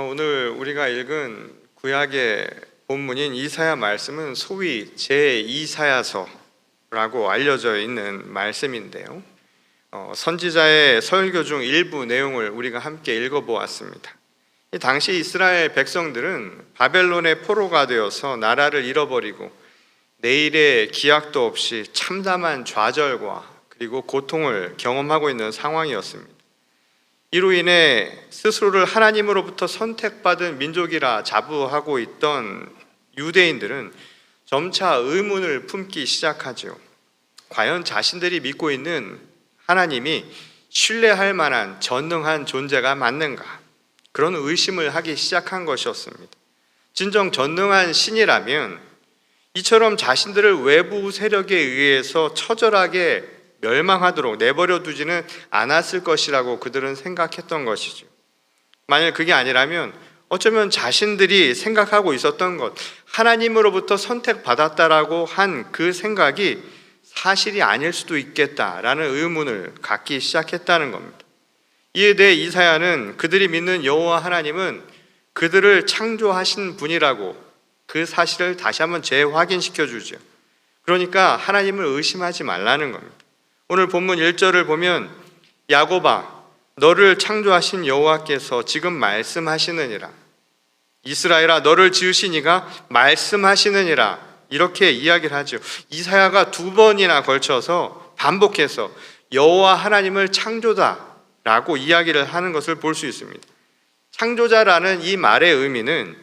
오늘 우리가 읽은 구약의 본문인 이사야 말씀은 소위 제2사야서라고 알려져 있는 말씀인데요. 선지자의 설교 중 일부 내용을 우리가 함께 읽어보았습니다. 당시 이스라엘 백성들은 바벨론의 포로가 되어서 나라를 잃어버리고 내일의 기약도 없이 참담한 좌절과 그리고 고통을 경험하고 있는 상황이었습니다. 이로 인해 스스로를 하나님으로부터 선택받은 민족이라 자부하고 있던 유대인들은 점차 의문을 품기 시작하죠. 과연 자신들이 믿고 있는 하나님이 신뢰할 만한 전능한 존재가 맞는가? 그런 의심을 하기 시작한 것이었습니다. 진정 전능한 신이라면 이처럼 자신들을 외부 세력에 의해서 처절하게 멸망하도록 내버려 두지는 않았을 것이라고 그들은 생각했던 것이죠. 만약 그게 아니라면 어쩌면 자신들이 생각하고 있었던 것, 하나님으로부터 선택받았다라고 한 그 생각이 사실이 아닐 수도 있겠다라는 의문을 갖기 시작했다는 겁니다. 이에 대해 이사야는 그들이 믿는 여호와 하나님은 그들을 창조하신 분이라고 그 사실을 다시 한번 재확인시켜 주죠. 그러니까 하나님을 의심하지 말라는 겁니다. 오늘 본문 1절을 보면 야곱아 너를 창조하신 여호와께서 지금 말씀하시느니라, 이스라엘아 너를 지으신 이가 말씀하시느니라, 이렇게 이야기를 하죠. 이사야가 두 번이나 걸쳐서 반복해서 여호와 하나님을 창조자라고 이야기를 하는 것을 볼 수 있습니다. 창조자라는 이 말의 의미는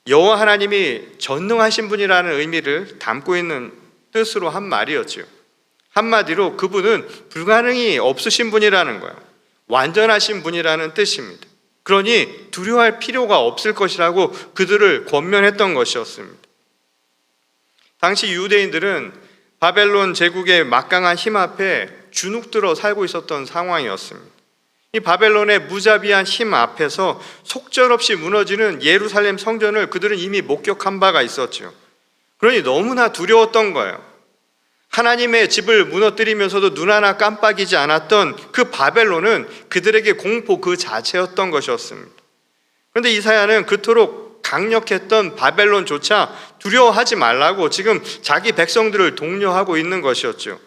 여호와 하나님이 전능하신 분이라는 의미를 담고 있는 뜻으로 한 말이었죠. 한마디로 그분은 불가능이 없으신 분이라는 거예요. 완전하신 분이라는 뜻입니다. 그러니 두려워할 필요가 없을 것이라고 그들을 권면했던 것이었습니다. 당시 유대인들은 바벨론 제국의 막강한 힘 앞에 주눅들어 살고 있었던 상황이었습니다. 이 바벨론의 무자비한 힘 앞에서 속절없이 무너지는 예루살렘 성전을 그들은 이미 목격한 바가 있었죠. 그러니 너무나 두려웠던 거예요. 하나님의 집을 무너뜨리면서도 눈 하나 깜빡이지 않았던 그 바벨론은 그들에게 공포 그 자체였던 것이었습니다. 그런데 이사야는 그토록 강력했던 바벨론조차 두려워하지 말라고 지금 자기 백성들을 독려하고 있는 것이었죠.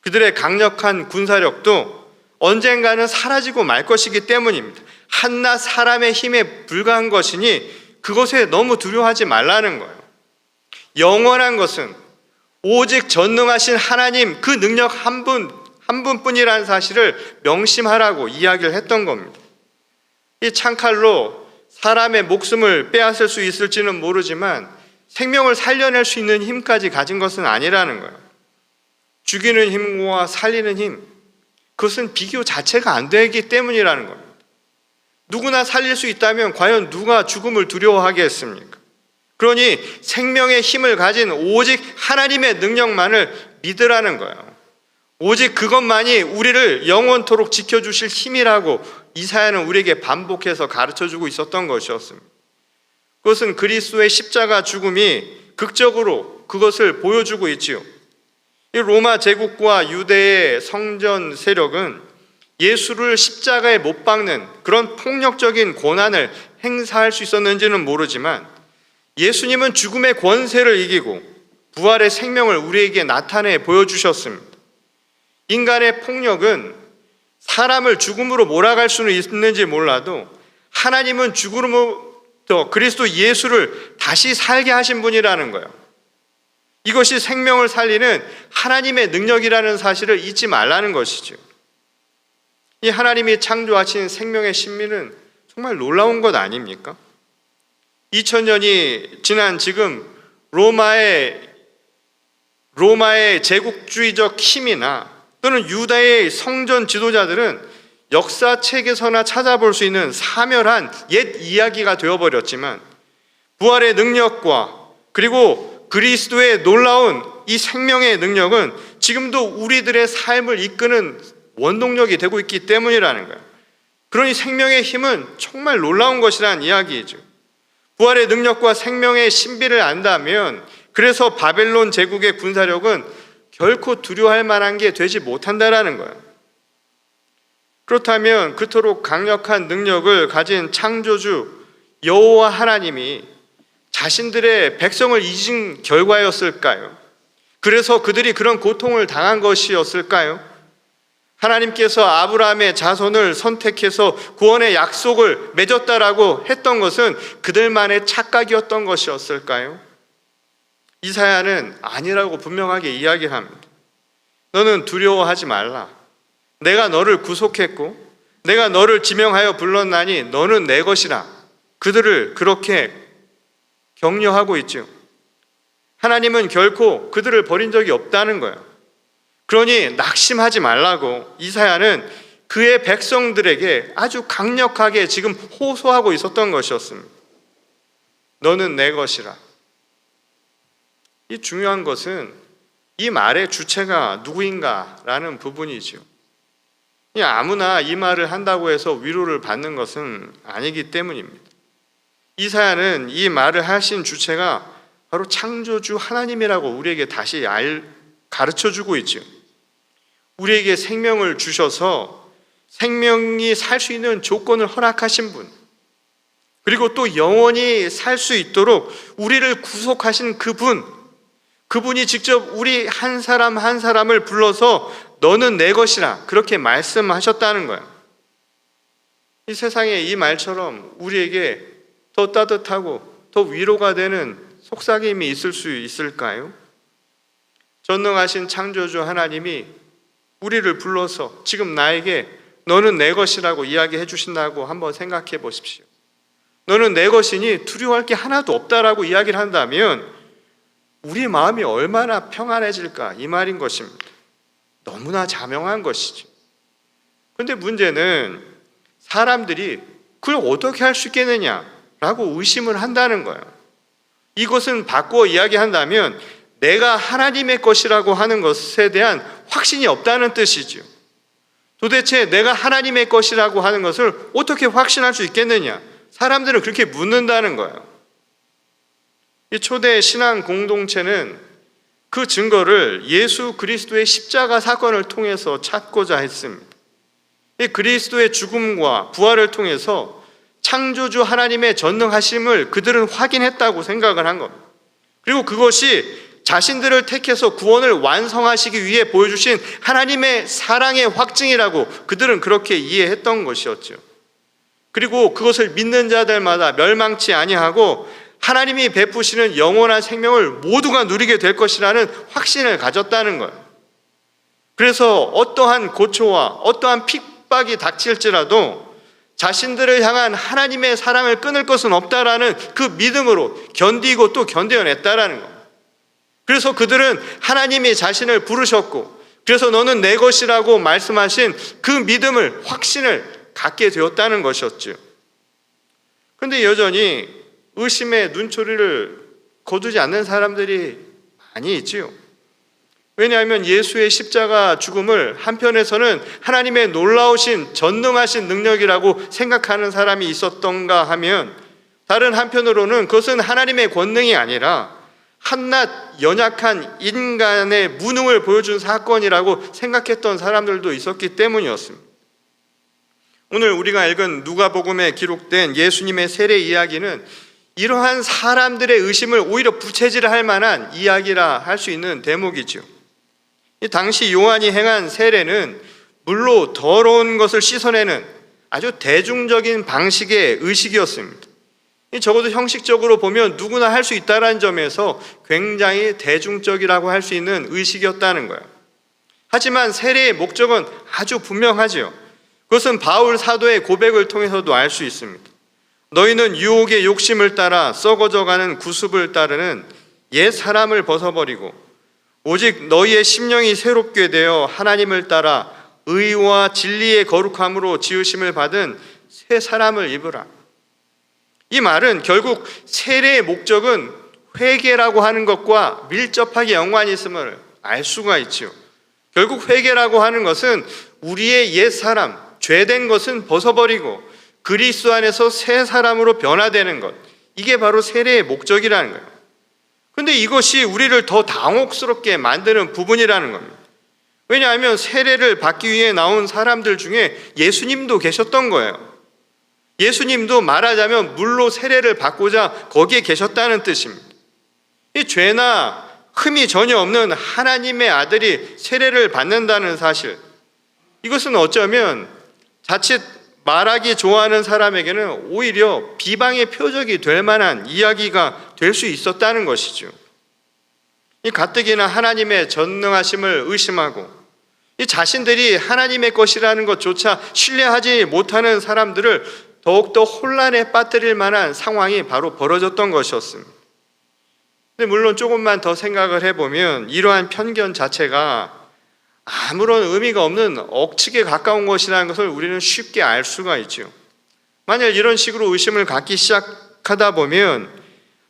그들의 강력한 군사력도 언젠가는 사라지고 말 것이기 때문입니다. 한낱 사람의 힘에 불과한 것이니 그것에 너무 두려워하지 말라는 거예요. 영원한 것은 오직 전능하신 하나님 그 능력 한 분뿐이라는 사실을 명심하라고 이야기를 했던 겁니다. 이 창칼로 사람의 목숨을 빼앗을 수 있을지는 모르지만 생명을 살려낼 수 있는 힘까지 가진 것은 아니라는 거예요. 죽이는 힘과 살리는 힘, 그것은 비교 자체가 안 되기 때문이라는 겁니다. 누구나 살릴 수 있다면 과연 누가 죽음을 두려워하겠습니까? 그러니 생명의 힘을 가진 오직 하나님의 능력만을 믿으라는 거예요. 오직 그것만이 우리를 영원토록 지켜주실 힘이라고 이사야는 우리에게 반복해서 가르쳐주고 있었던 것이었습니다. 그것은 그리스도의 십자가 죽음이 극적으로 그것을 보여주고 있지요. 이 로마 제국과 유대의 성전 세력은 예수를 십자가에 못 박는 그런 폭력적인 권한을 행사할 수 있었는지는 모르지만 예수님은 죽음의 권세를 이기고 부활의 생명을 우리에게 나타내 보여주셨습니다. 인간의 폭력은 사람을 죽음으로 몰아갈 수는 있는지 몰라도 하나님은 죽음으로부터 그리스도 예수를 다시 살게 하신 분이라는 거예요. 이것이 생명을 살리는 하나님의 능력이라는 사실을 잊지 말라는 것이죠. 이 하나님이 창조하신 생명의 신비는 정말 놀라운 것 아닙니까? 2000년이 지난 지금 로마의 제국주의적 힘이나 또는 유다의 성전 지도자들은 역사책에서나 찾아볼 수 있는 사멸한 옛 이야기가 되어버렸지만 부활의 능력과 그리고 그리스도의 놀라운 이 생명의 능력은 지금도 우리들의 삶을 이끄는 원동력이 되고 있기 때문이라는 거예요. 그러니 생명의 힘은 정말 놀라운 것이라는 이야기이죠. 부활의 능력과 생명의 신비를 안다면 그래서 바벨론 제국의 군사력은 결코 두려워할 만한 게 되지 못한다라는 거예요. 그렇다면 그토록 강력한 능력을 가진 창조주 여호와 하나님이 자신들의 백성을 잊은 결과였을까요? 그래서 그들이 그런 고통을 당한 것이었을까요? 하나님께서 아브라함의 자손을 선택해서 구원의 약속을 맺었다라고 했던 것은 그들만의 착각이었던 것이었을까요? 이사야는 아니라고 분명하게 이야기합니다. 너는 두려워하지 말라. 내가 너를 구속했고 내가 너를 지명하여 불렀나니 너는 내 것이라. 그들을 그렇게 격려하고 있죠. 하나님은 결코 그들을 버린 적이 없다는 거예요. 그러니 낙심하지 말라고 이사야는 그의 백성들에게 아주 강력하게 지금 호소하고 있었던 것이었습니다. 너는 내 것이라. 이 중요한 것은 이 말의 주체가 누구인가라는 부분이죠. 아무나 이 말을 한다고 해서 위로를 받는 것은 아니기 때문입니다. 이사야는 이 말을 하신 주체가 바로 창조주 하나님이라고 우리에게 다시 가르쳐주고 있죠. 우리에게 생명을 주셔서 생명이 살 수 있는 조건을 허락하신 분, 그리고 또 영원히 살 수 있도록 우리를 구속하신 그분이 직접 우리 한 사람 한 사람을 불러서 너는 내 것이라 그렇게 말씀하셨다는 거예요. 이 세상에 이 말처럼 우리에게 더 따뜻하고 더 위로가 되는 속삭임이 있을 수 있을까요? 전능하신 창조주 하나님이 우리를 불러서 지금 나에게 너는 내 것이라고 이야기해 주신다고 한번 생각해 보십시오. 너는 내 것이니 두려워할 게 하나도 없다라고 이야기를 한다면 우리 마음이 얼마나 평안해질까 이 말인 것입니다. 너무나 자명한 것이죠. 그런데 문제는 사람들이 그걸 어떻게 할 수 있겠느냐라고 의심을 한다는 거예요. 이것은 바꾸어 이야기한다면 내가 하나님의 것이라고 하는 것에 대한 확신이 없다는 뜻이죠. 도대체 내가 하나님의 것이라고 하는 것을 어떻게 확신할 수 있겠느냐? 사람들은 그렇게 묻는다는 거예요. 이 초대 신앙 공동체는 그 증거를 예수 그리스도의 십자가 사건을 통해서 찾고자 했습니다. 이 그리스도의 죽음과 부활을 통해서 창조주 하나님의 전능하심을 그들은 확인했다고 생각을 한 겁니다. 그리고 그것이 자신들을 택해서 구원을 완성하시기 위해 보여주신 하나님의 사랑의 확증이라고 그들은 그렇게 이해했던 것이었죠. 그리고 그것을 믿는 자들마다 멸망치 아니하고 하나님이 베푸시는 영원한 생명을 모두가 누리게 될 것이라는 확신을 가졌다는 거예요. 그래서 어떠한 고초와 어떠한 핍박이 닥칠지라도 자신들을 향한 하나님의 사랑을 끊을 것은 없다라는 그 믿음으로 견디고 또 견뎌냈다라는 거예요. 그래서 그들은 하나님이 자신을 부르셨고 그래서 너는 내 것이라고 말씀하신 그 믿음을 확신을 갖게 되었다는 것이었죠. 그런데 여전히 의심의 눈초리를 거두지 않는 사람들이 많이 있지요. 왜냐하면 예수의 십자가 죽음을 한편에서는 하나님의 놀라우신 전능하신 능력이라고 생각하는 사람이 있었던가 하면 다른 한편으로는 그것은 하나님의 권능이 아니라 한낱 연약한 인간의 무능을 보여준 사건이라고 생각했던 사람들도 있었기 때문이었습니다. 오늘 우리가 읽은 누가복음에 기록된 예수님의 세례 이야기는 이러한 사람들의 의심을 오히려 부채질할 만한 이야기라 할 수 있는 대목이죠. 당시 요한이 행한 세례는 물로 더러운 것을 씻어내는 아주 대중적인 방식의 의식이었습니다. 적어도 형식적으로 보면 누구나 할 수 있다는 점에서 굉장히 대중적이라고 할 수 있는 의식이었다는 거예요. 하지만 세례의 목적은 아주 분명하죠. 그것은 바울 사도의 고백을 통해서도 알 수 있습니다. 너희는 유혹의 욕심을 따라 썩어져가는 구습을 따르는 옛 사람을 벗어버리고 오직 너희의 심령이 새롭게 되어 하나님을 따라 의와 진리의 거룩함으로 지으심을 받은 새 사람을 입으라. 이 말은 결국 세례의 목적은 회개라고 하는 것과 밀접하게 연관이 있음을 알 수가 있죠. 결국 회개라고 하는 것은 우리의 옛 사람, 죄된 것은 벗어버리고 그리스도 안에서 새 사람으로 변화되는 것, 이게 바로 세례의 목적이라는 거예요. 그런데 이것이 우리를 더 당혹스럽게 만드는 부분이라는 겁니다. 왜냐하면 세례를 받기 위해 나온 사람들 중에 예수님도 계셨던 거예요. 예수님도 말하자면 물로 세례를 받고자 거기에 계셨다는 뜻입니다. 이 죄나 흠이 전혀 없는 하나님의 아들이 세례를 받는다는 사실, 이것은 어쩌면 자칫 말하기 좋아하는 사람에게는 오히려 비방의 표적이 될 만한 이야기가 될 수 있었다는 것이죠. 이 가뜩이나 하나님의 전능하심을 의심하고 이 자신들이 하나님의 것이라는 것조차 신뢰하지 못하는 사람들을 더욱더 혼란에 빠뜨릴 만한 상황이 바로 벌어졌던 것이었습니다. 근데 물론 조금만 더 생각을 해보면 이러한 편견 자체가 아무런 의미가 없는 억측에 가까운 것이라는 것을 우리는 쉽게 알 수가 있죠. 만약 이런 식으로 의심을 갖기 시작하다 보면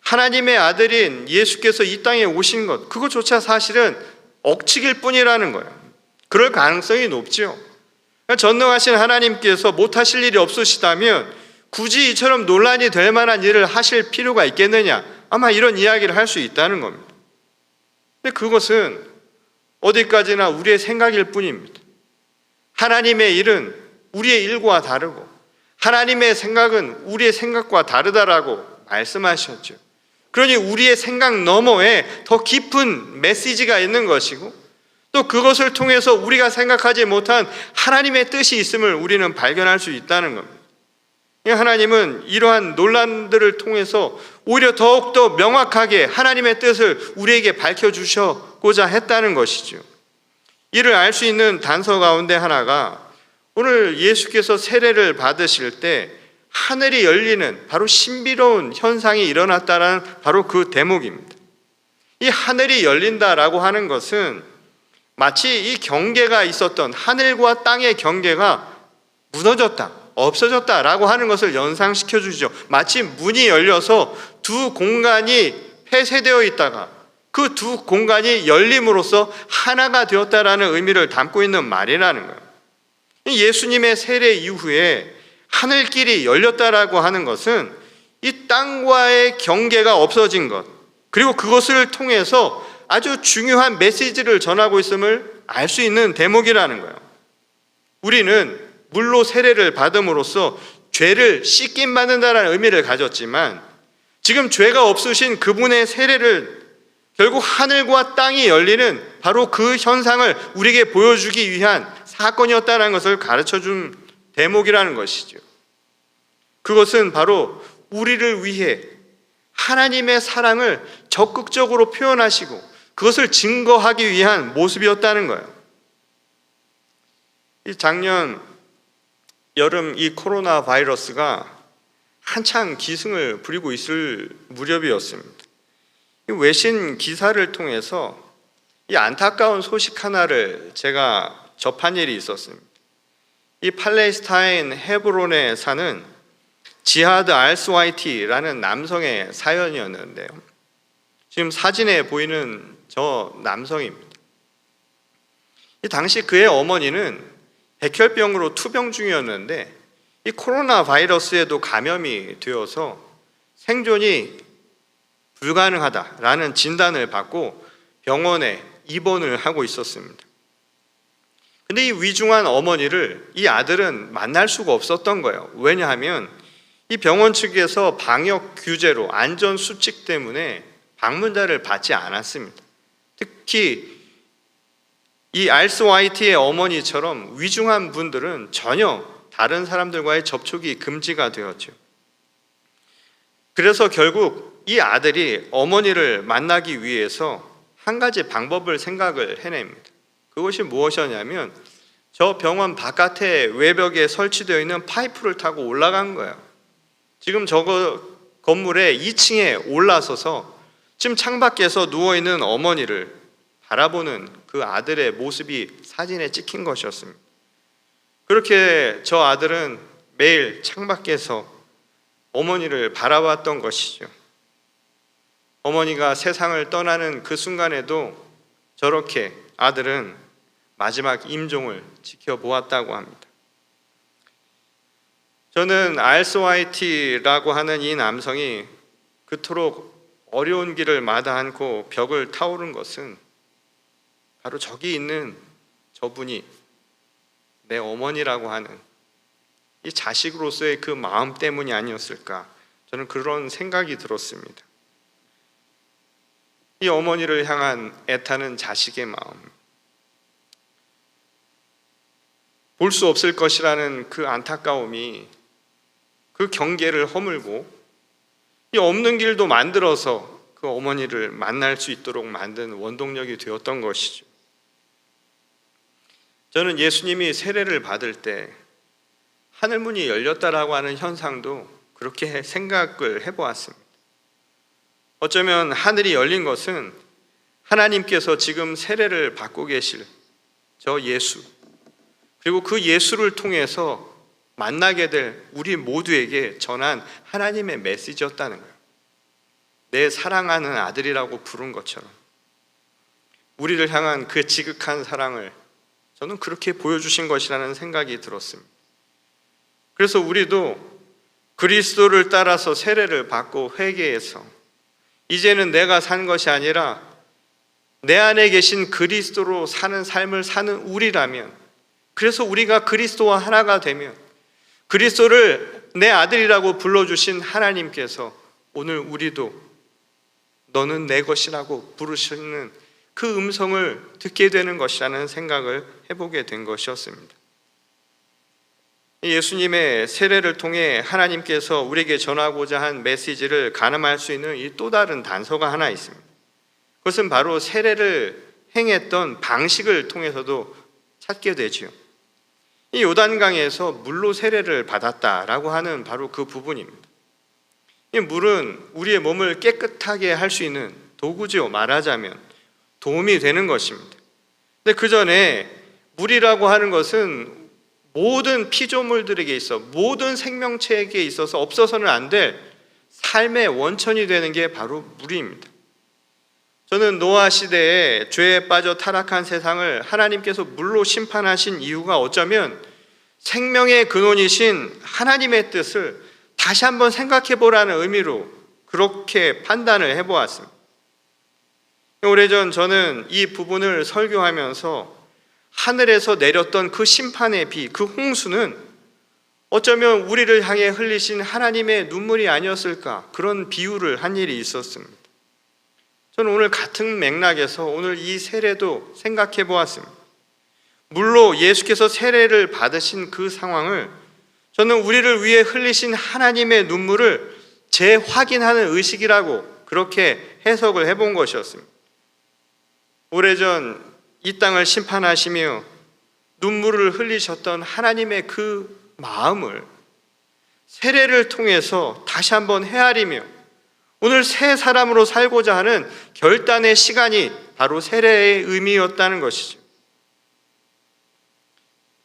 하나님의 아들인 예수께서 이 땅에 오신 것, 그것조차 사실은 억측일 뿐이라는 거예요. 그럴 가능성이 높죠. 전능하신 하나님께서 못하실 일이 없으시다면 굳이 이처럼 논란이 될 만한 일을 하실 필요가 있겠느냐, 아마 이런 이야기를 할 수 있다는 겁니다. 근데 그것은 어디까지나 우리의 생각일 뿐입니다. 하나님의 일은 우리의 일과 다르고 하나님의 생각은 우리의 생각과 다르다라고 말씀하셨죠. 그러니 우리의 생각 너머에 더 깊은 메시지가 있는 것이고 또 그것을 통해서 우리가 생각하지 못한 하나님의 뜻이 있음을 우리는 발견할 수 있다는 겁니다. 하나님은 이러한 논란들을 통해서 오히려 더욱더 명확하게 하나님의 뜻을 우리에게 밝혀주셨고자 했다는 것이죠. 이를 알 수 있는 단서 가운데 하나가 오늘 예수께서 세례를 받으실 때 하늘이 열리는 바로 신비로운 현상이 일어났다는 바로 그 대목입니다. 이 하늘이 열린다라고 하는 것은 마치 이 경계가 있었던 하늘과 땅의 경계가 무너졌다, 없어졌다라고 하는 것을 연상시켜 주시죠. 마치 문이 열려서 두 공간이 폐쇄되어 있다가 그 두 공간이 열림으로써 하나가 되었다라는 의미를 담고 있는 말이라는 거예요. 예수님의 세례 이후에 하늘길이 열렸다라고 하는 것은 이 땅과의 경계가 없어진 것, 그리고 그것을 통해서 아주 중요한 메시지를 전하고 있음을 알 수 있는 대목이라는 거예요. 우리는 물로 세례를 받음으로써 죄를 씻김 받는다는 의미를 가졌지만 지금 죄가 없으신 그분의 세례를 결국 하늘과 땅이 열리는 바로 그 현상을 우리에게 보여주기 위한 사건이었다는 것을 가르쳐준 대목이라는 것이죠. 그것은 바로 우리를 위해 하나님의 사랑을 적극적으로 표현하시고 그것을 증거하기 위한 모습이었다는 거예요. 작년 여름 이 코로나 바이러스가 한창 기승을 부리고 있을 무렵이었습니다. 외신 기사를 통해서 이 안타까운 소식 하나를 제가 접한 일이 있었습니다. 이 팔레스타인 헤브론에 사는 지하드 알스와이티라는 남성의 사연이었는데요. 지금 사진에 보이는 저 남성입니다. 이 당시 그의 어머니는 백혈병으로 투병 중이었는데 이 코로나 바이러스에도 감염이 되어서 생존이 불가능하다라는 진단을 받고 병원에 입원을 하고 있었습니다. 근데 이 위중한 어머니를 이 아들은 만날 수가 없었던 거예요. 왜냐하면 이 병원 측에서 방역 규제로 안전 수칙 때문에 방문자를 받지 않았습니다. 특히 이 알스와이티의 어머니처럼 위중한 분들은 전혀 다른 사람들과의 접촉이 금지가 되었죠. 그래서 결국 이 아들이 어머니를 만나기 위해서 한 가지 방법을 생각을 해냅니다. 그것이 무엇이었냐면 저 병원 바깥에 외벽에 설치되어 있는 파이프를 타고 올라간 거예요. 지금 저 건물의 2층에 올라서서 지금 창밖에서 누워있는 어머니를 바라보는 그 아들의 모습이 사진에 찍힌 것이었습니다. 그렇게 저 아들은 매일 창밖에서 어머니를 바라봤던 것이죠. 어머니가 세상을 떠나는 그 순간에도 저렇게 아들은 마지막 임종을 지켜보았다고 합니다. 저는 알스와이티라고 하는 이 남성이 그토록 어려운 길을 마다 않고 벽을 타오른 것은 바로 저기 있는 저분이 내 어머니라고 하는 이 자식으로서의 그 마음 때문이 아니었을까, 저는 그런 생각이 들었습니다. 이 어머니를 향한 애타는 자식의 마음, 볼 수 없을 것이라는 그 안타까움이 그 경계를 허물고 이 없는 길도 만들어서 그 어머니를 만날 수 있도록 만든 원동력이 되었던 것이죠. 저는 예수님이 세례를 받을 때 하늘문이 열렸다라고 하는 현상도 그렇게 생각을 해보았습니다. 어쩌면 하늘이 열린 것은 하나님께서 지금 세례를 받고 계실 저 예수, 그리고 그 예수를 통해서 만나게 될 우리 모두에게 전한 하나님의 메시지였다는 거예요. 내 사랑하는 아들이라고 부른 것처럼 우리를 향한 그 지극한 사랑을 저는 그렇게 보여주신 것이라는 생각이 들었습니다. 그래서 우리도 그리스도를 따라서 세례를 받고 회개해서 이제는 내가 산 것이 아니라 내 안에 계신 그리스도로 사는 삶을 사는 우리라면, 그래서 우리가 그리스도와 하나가 되면 그리스도를 내 아들이라고 불러주신 하나님께서 오늘 우리도 너는 내 것이라고 부르시는 그 음성을 듣게 되는 것이라는 생각을 해보게 된 것이었습니다. 예수님의 세례를 통해 하나님께서 우리에게 전하고자 한 메시지를 가늠할 수 있는 이 또 다른 단서가 하나 있습니다. 그것은 바로 세례를 행했던 방식을 통해서도 찾게 되지요. 이 요단강에서 물로 세례를 받았다라고 하는 바로 그 부분입니다. 이 물은 우리의 몸을 깨끗하게 할 수 있는 도구죠. 말하자면 도움이 되는 것입니다. 근데 그 전에 물이라고 하는 것은 모든 피조물들에게 있어, 모든 생명체에게 있어서 없어서는 안 될 삶의 원천이 되는 게 바로 물입니다. 저는 노아 시대에 죄에 빠져 타락한 세상을 하나님께서 물로 심판하신 이유가 어쩌면 생명의 근원이신 하나님의 뜻을 다시 한번 생각해 보라는 의미로 그렇게 판단을 해보았습니다. 오래전 저는 이 부분을 설교하면서 하늘에서 내렸던 그 심판의 비, 그 홍수는 어쩌면 우리를 향해 흘리신 하나님의 눈물이 아니었을까, 그런 비유를 한 일이 있었습니다. 저는 오늘 같은 맥락에서 오늘 이 세례도 생각해 보았습니다. 물로 예수께서 세례를 받으신 그 상황을 저는 우리를 위해 흘리신 하나님의 눈물을 재확인하는 의식이라고 그렇게 해석을 해본 것이었습니다. 오래전 이 땅을 심판하시며 눈물을 흘리셨던 하나님의 그 마음을 세례를 통해서 다시 한번 헤아리며 오늘 새 사람으로 살고자 하는 결단의 시간이 바로 세례의 의미였다는 것이죠.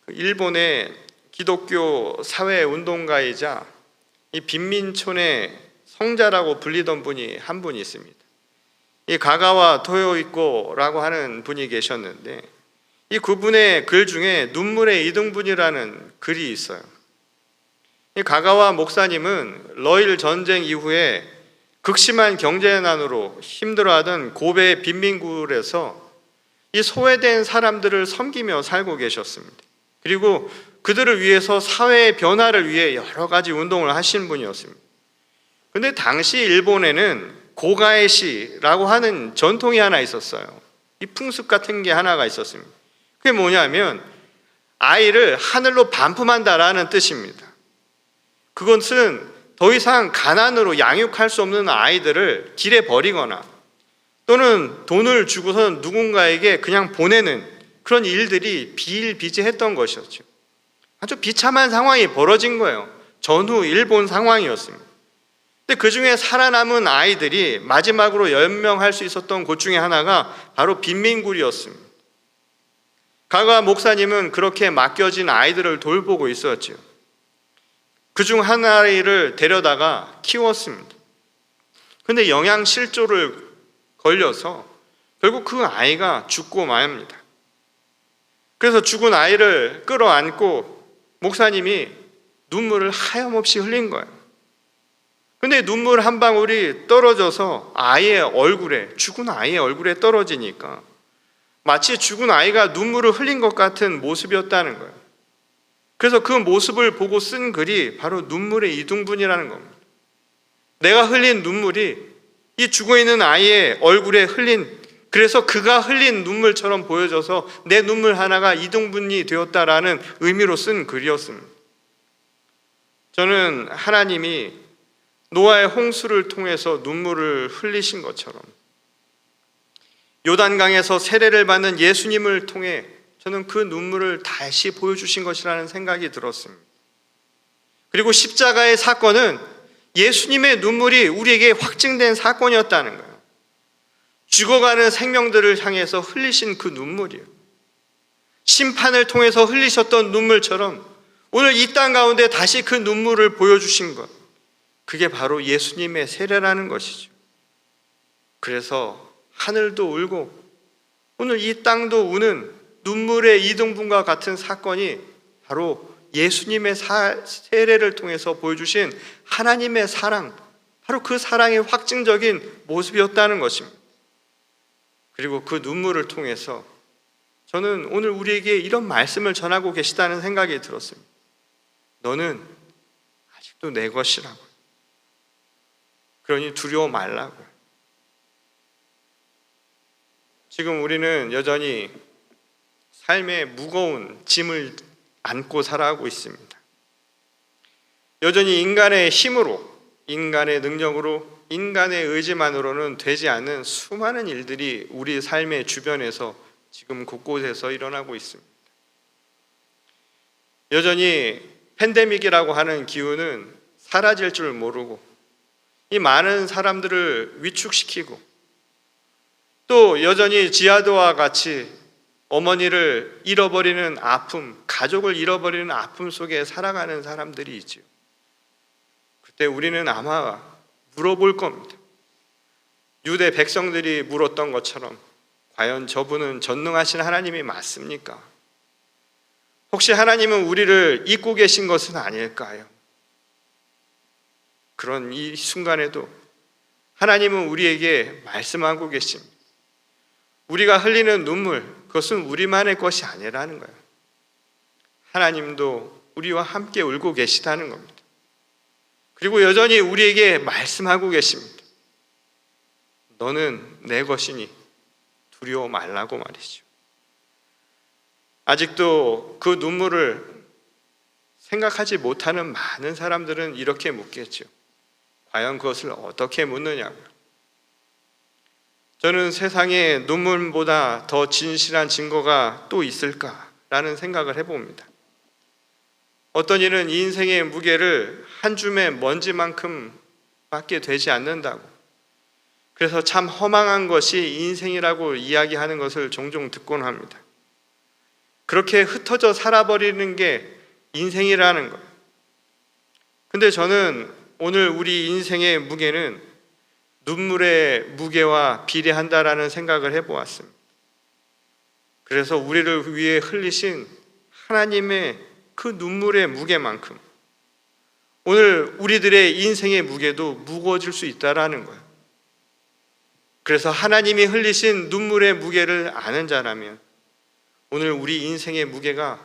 일본의 기독교 사회운동가이자 이 빈민촌의 성자라고 불리던 분이 한 분이 있습니다. 이 가가와 토요이코라고 하는 분이 계셨는데 이 그분의 글 중에 눈물의 이등분이라는 글이 있어요. 이 가가와 목사님은 러일 전쟁 이후에 극심한 경제난으로 힘들어하던 고베 빈민굴에서 이 소외된 사람들을 섬기며 살고 계셨습니다. 그리고 그들을 위해서 사회의 변화를 위해 여러 가지 운동을 하신 분이었습니다. 그런데 당시 일본에는 고가에시라고 하는 전통이 하나 있었어요. 이 풍습 같은 게 하나가 있었습니다. 그게 뭐냐면 아이를 하늘로 반품한다라는 뜻입니다. 그것은 더 이상 가난으로 양육할 수 없는 아이들을 길에 버리거나 또는 돈을 주고선 누군가에게 그냥 보내는 그런 일들이 비일비재했던 것이었죠. 아주 비참한 상황이 벌어진 거예요. 전후 일본 상황이었습니다. 근데 그 중에 살아남은 아이들이 마지막으로 연명할 수 있었던 곳 중에 하나가 바로 빈민굴이었습니다. 가가 목사님은 그렇게 맡겨진 아이들을 돌보고 있었죠. 그중 하나를 데려다가 키웠습니다. 그런데 영양실조를 걸려서 결국 그 아이가 죽고 맙니다. 그래서 죽은 아이를 끌어안고 목사님이 눈물을 하염없이 흘린 거예요. 근데 눈물 한 방울이 떨어져서 아이의 얼굴에, 죽은 아이의 얼굴에 떨어지니까 마치 죽은 아이가 눈물을 흘린 것 같은 모습이었다는 거예요. 그래서 그 모습을 보고 쓴 글이 바로 눈물의 이등분이라는 겁니다. 내가 흘린 눈물이 이 죽어있는 아이의 얼굴에 흘린, 그래서 그가 흘린 눈물처럼 보여져서 내 눈물 하나가 이등분이 되었다라는 의미로 쓴 글이었습니다. 저는 하나님이 노아의 홍수를 통해서 눈물을 흘리신 것처럼 요단강에서 세례를 받는 예수님을 통해 저는 그 눈물을 다시 보여주신 것이라는 생각이 들었습니다. 그리고 십자가의 사건은 예수님의 눈물이 우리에게 확증된 사건이었다는 거예요. 죽어가는 생명들을 향해서 흘리신 그 눈물이에요. 심판을 통해서 흘리셨던 눈물처럼 오늘 이 땅 가운데 다시 그 눈물을 보여주신 것, 그게 바로 예수님의 세례라는 것이죠. 그래서 하늘도 울고 오늘 이 땅도 우는 눈물의 이등분과 같은 사건이 바로 예수님의 세례를 통해서 보여주신 하나님의 사랑, 바로 그 사랑의 확증적인 모습이었다는 것입니다. 그리고 그 눈물을 통해서 저는 오늘 우리에게 이런 말씀을 전하고 계시다는 생각이 들었습니다. 너는 아직도 내 것이라고. 그러니 두려워 말라고. 지금 우리는 여전히 삶의 무거운 짐을 안고 살아가고 있습니다. 여전히 인간의 힘으로, 인간의 능력으로, 인간의 의지만으로는 되지 않는 수많은 일들이 우리 삶의 주변에서 지금 곳곳에서 일어나고 있습니다. 여전히 팬데믹이라고 하는 기후는 사라질 줄 모르고 이 많은 사람들을 위축시키고, 또 여전히 지하도와 같이 어머니를 잃어버리는 아픔, 가족을 잃어버리는 아픔 속에 살아가는 사람들이 있지요. 그때 우리는 아마 물어볼 겁니다. 유대 백성들이 물었던 것처럼 과연 저분은 전능하신 하나님이 맞습니까? 혹시 하나님은 우리를 잊고 계신 것은 아닐까요? 그런 이 순간에도 하나님은 우리에게 말씀하고 계십니다. 우리가 흘리는 눈물, 그것은 우리만의 것이 아니라는 거예요. 하나님도 우리와 함께 울고 계시다는 겁니다. 그리고 여전히 우리에게 말씀하고 계십니다. 너는 내 것이니 두려워 말라고 말이죠. 아직도 그 눈물을 생각하지 못하는 많은 사람들은 이렇게 묻겠죠. 과연 그것을 어떻게 묻느냐고요. 저는 세상에 눈물보다 더 진실한 증거가 또 있을까라는 생각을 해봅니다. 어떤 이는 인생의 무게를 한 줌의 먼지만큼 밖에 되지 않는다고, 그래서 참 허망한 것이 인생이라고 이야기하는 것을 종종 듣곤 합니다. 그렇게 흩어져 살아버리는 게 인생이라는 것. 근데 저는 오늘 우리 인생의 무게는 눈물의 무게와 비례한다라는 생각을 해보았습니다. 그래서 우리를 위해 흘리신 하나님의 그 눈물의 무게만큼 오늘 우리들의 인생의 무게도 무거워질 수 있다라는 거예요. 그래서 하나님이 흘리신 눈물의 무게를 아는 자라면 오늘 우리 인생의 무게가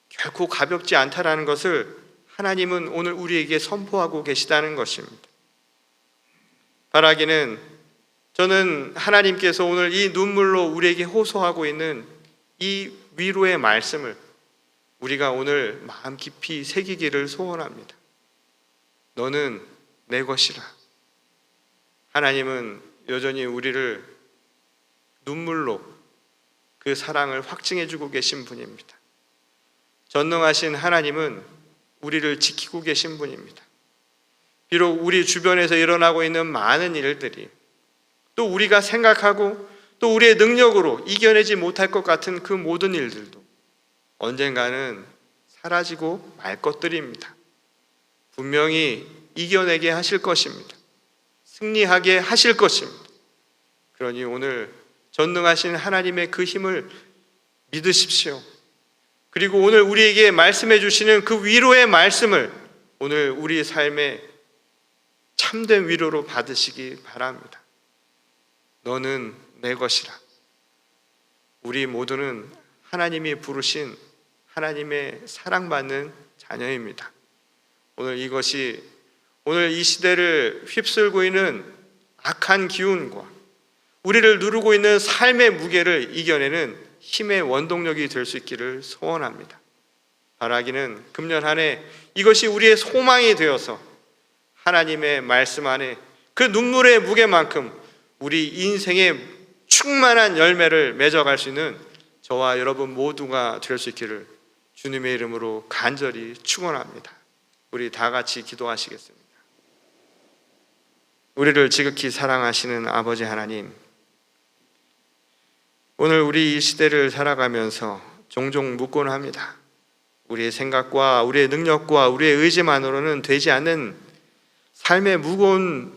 결코 가볍지 않다라는 것을 하나님은 오늘 우리에게 선포하고 계시다는 것입니다. 바라기는 저는 하나님께서 오늘 이 눈물로 우리에게 호소하고 있는 이 위로의 말씀을 우리가 오늘 마음 깊이 새기기를 소원합니다. 너는 내 것이라. 하나님은 여전히 우리를 눈물로 그 사랑을 확증해주고 계신 분입니다. 전능하신 하나님은 우리를 지키고 계신 분입니다. 비록 우리 주변에서 일어나고 있는 많은 일들이, 또 우리가 생각하고 또 우리의 능력으로 이겨내지 못할 것 같은 그 모든 일들도 언젠가는 사라지고 말 것들입니다. 분명히 이겨내게 하실 것입니다. 승리하게 하실 것입니다. 그러니 오늘 전능하신 하나님의 그 힘을 믿으십시오. 그리고 오늘 우리에게 말씀해 주시는 그 위로의 말씀을 오늘 우리 삶에 참된 위로로 받으시기 바랍니다. 너는 내 것이라. 우리 모두는 하나님이 부르신 하나님의 사랑받는 자녀입니다. 오늘 이 시대를 휩쓸고 있는 악한 기운과 우리를 누르고 있는 삶의 무게를 이겨내는 힘의 원동력이 될 수 있기를 소원합니다. 바라기는 금년 한 해 이것이 우리의 소망이 되어서 하나님의 말씀 안에 그 눈물의 무게만큼 우리 인생의 충만한 열매를 맺어갈 수 있는 저와 여러분 모두가 될 수 있기를 주님의 이름으로 간절히 축원합니다. 우리 다 같이 기도하시겠습니다. 우리를 지극히 사랑하시는 아버지 하나님, 오늘 우리 이 시대를 살아가면서 종종 묻곤 합니다. 우리의 생각과 우리의 능력과 우리의 의지만으로는 되지 않는 삶의 무거운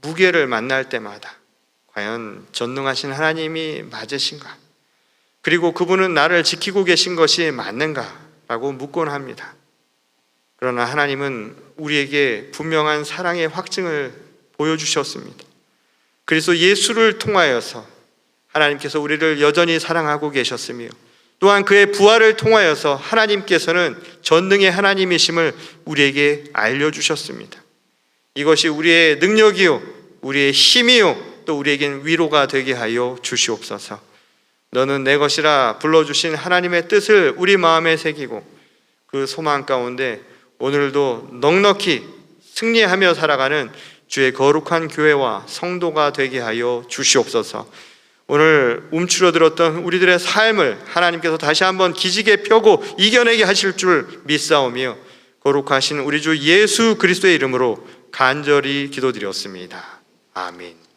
무게를 만날 때마다 과연 전능하신 하나님이 맞으신가? 그리고 그분은 나를 지키고 계신 것이 맞는가? 라고 묻곤 합니다. 그러나 하나님은 우리에게 분명한 사랑의 확증을 보여주셨습니다. 그래서 예수를 통하여서 하나님께서 우리를 여전히 사랑하고 계셨으며 또한 그의 부활을 통하여서 하나님께서는 전능의 하나님이심을 우리에게 알려주셨습니다. 이것이 우리의 능력이요 우리의 힘이요 또 우리에겐 위로가 되게 하여 주시옵소서. 너는 내 것이라 불러주신 하나님의 뜻을 우리 마음에 새기고 그 소망 가운데 오늘도 넉넉히 승리하며 살아가는 주의 거룩한 교회와 성도가 되게 하여 주시옵소서. 오늘 움츠러들었던 우리들의 삶을 하나님께서 다시 한번 기지개 펴고 이겨내게 하실 줄 믿사오며 거룩하신 우리 주 예수 그리스도의 이름으로 간절히 기도드렸습니다. 아멘.